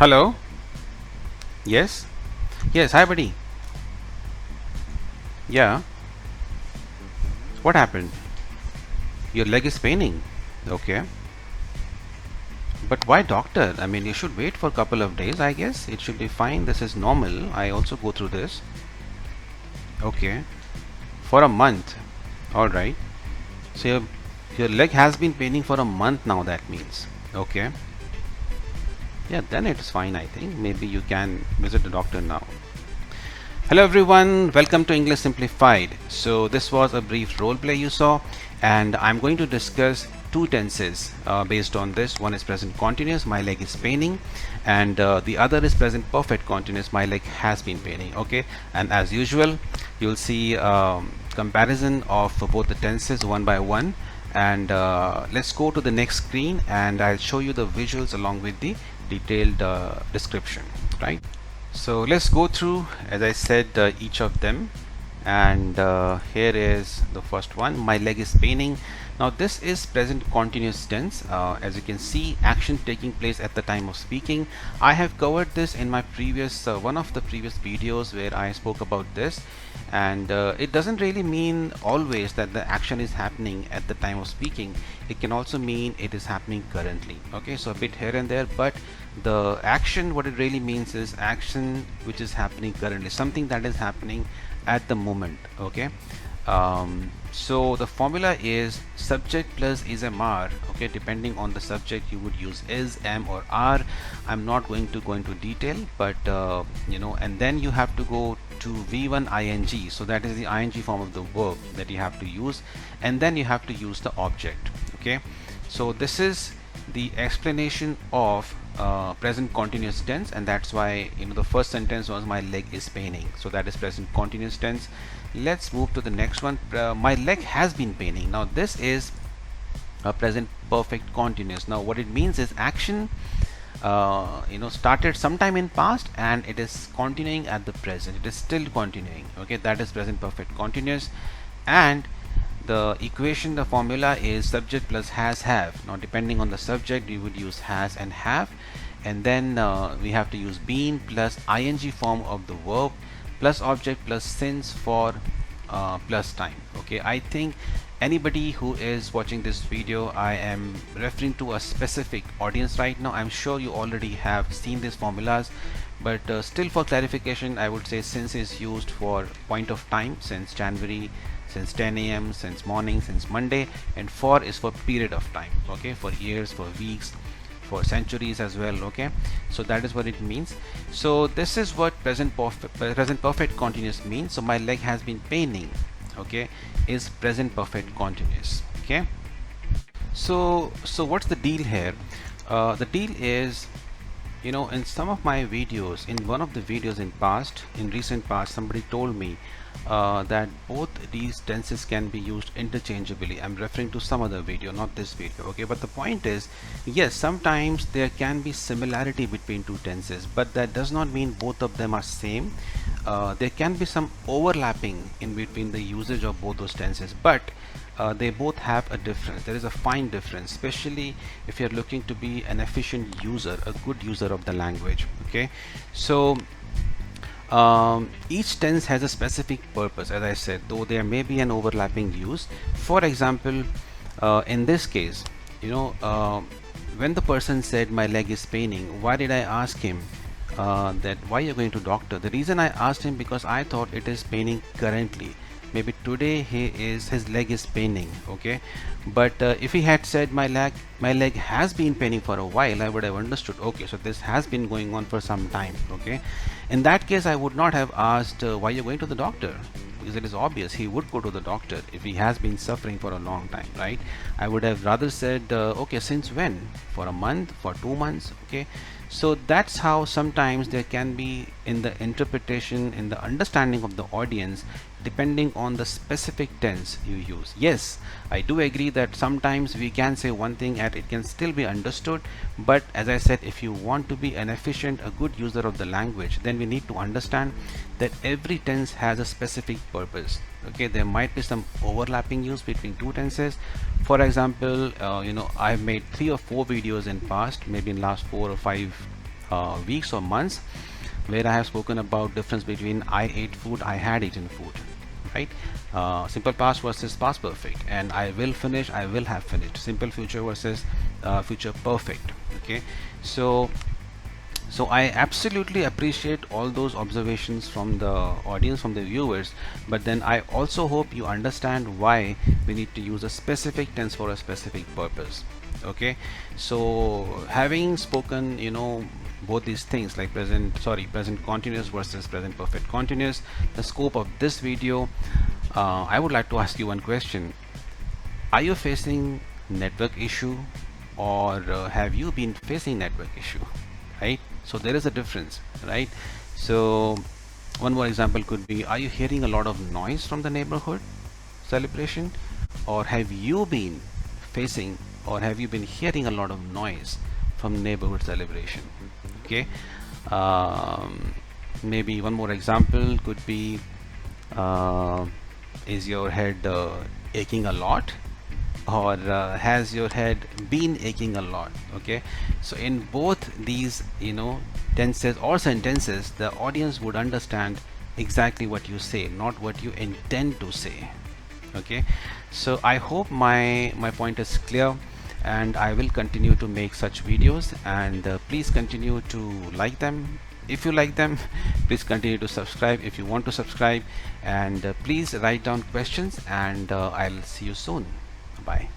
Hello? Yes? Yes, hi buddy. Yeah. What happened? Your leg is paining. Okay. But why doctor? I mean, you should wait for a couple of days, I guess. It should be fine. This is normal. I also go through this. Okay. For a month. Alright. So your leg has been paining for a month now, that means. Okay. Yeah, then it is fine, I think. Maybe you can visit the doctor now. Hello everyone, welcome to English Simplified. So this was a brief role play you saw, and I'm going to discuss two tenses based on this. One is present continuous, my leg is paining, and the other is present perfect continuous, my leg has been paining. Okay, and as usual you'll see comparison of both the tenses one by one, and let's go to the next screen and I'll show you the visuals along with the detailed description, right? So let's go through, as I said, each of them. And here is the first one. My leg is paining. Now this is present continuous tense. As you can see, action taking place at the time of speaking. I have covered this in my previous one of the previous videos where I spoke about this, and it doesn't really mean always that the action is happening at the time of speaking. It can also mean it is happening currently. Okay, so a bit here and there, but the action, what it really means is action which is happening currently, something that is happening at the moment. Okay, so the formula is subject plus is mr. Okay, depending on the subject you would use is, am, or are. I'm not going to go into detail, but and then you have to go to v1 ing, so that is the ing form of the verb that you have to use, and then you have to use the object. Okay, so this is the explanation of present continuous tense, and that's why the first sentence was my leg is paining, so that is present continuous tense. Let's move to the next one. My leg has been paining. Now this is a present perfect continuous. Now what it means is action started sometime in past and it is continuing at the present, it is still continuing. Okay, that is present perfect continuous. And the equation, the formula is subject plus has, have. Now depending on the subject you would use has and have, and then we have to use been plus ing form of the verb plus object plus since for plus time. Okay, I think anybody who is watching this video, I am referring to a specific audience right now. I'm sure you already have seen these formulas, but still for clarification I would say since is used for point of time, since January, since 10 a.m., since morning, since Monday, and for is for period of time. Okay, for years, for weeks, for centuries as well. Okay, so that is what it means. So this is what present perfect continuous means. So my leg has been paining, okay, is present perfect continuous. Okay, so what's the deal here? The deal is, in some of my videos, in one of the videos in recent past, somebody told me that both these tenses can be used interchangeably. I'm referring to some other video, not this video. Okay, but the point is, yes, sometimes there can be similarity between two tenses, but that does not mean both of them are same. There can be some overlapping in between the usage of both those tenses, but they both have a difference. There is a fine difference, especially if you're looking to be an efficient user, a good user of the language. Okay, so each tense has a specific purpose, as I said, though there may be an overlapping use. For example, in this case, when the person said my leg is paining, why did I ask him that why you're going to doctor? The reason I asked him because I thought it is paining currently. Maybe today his leg is paining. Okay, but if he had said my leg has been paining for a while, I would have understood. Okay, so this has been going on for some time. Okay, in that case I would not have asked why you're going to the doctor, because it is obvious he would go to the doctor if he has been suffering for a long time, right? I would have rather said okay, since when? For a month, for 2 months. Okay, so that's how sometimes there can be in the interpretation, in the understanding of the audience, depending on the specific tense you use. Yes, I do agree that sometimes we can say one thing and it can still be understood, but as I said, if you want to be an efficient, a good user of the language, then we need to understand that every tense has a specific purpose. Okay, there might be some overlapping use between two tenses. For example, I've made 3 or 4 videos in past, maybe in last 4 or 5 weeks or months, where I have spoken about difference between I ate food, I had eaten food, right? Simple past versus past perfect, and I will finish, I will have finished. Simple future versus future perfect. Okay, so I absolutely appreciate all those observations from the audience, from the viewers, but then I also hope you understand why we need to use a specific tense for a specific purpose. Okay, so having spoken, both these things, like present continuous versus present perfect continuous, the scope of this video, I would like to ask you one question. Are you facing network issue, or have you been facing network issue, right? So there is a difference, right? So one more example could be, are you hearing a lot of noise from the neighborhood celebration, or have you been facing, or have you been hearing a lot of noise from neighborhood celebration? Okay, maybe one more example could be, is your head aching a lot, or has your head been aching a lot? Okay, so in both these tenses or sentences, the audience would understand exactly what you say, not what you intend to say. Okay, so I hope my point is clear, and I will continue to make such videos, and please continue to like them. If you like them, please continue to subscribe if you want to subscribe, and please write down questions, and I'll see you soon. Bye.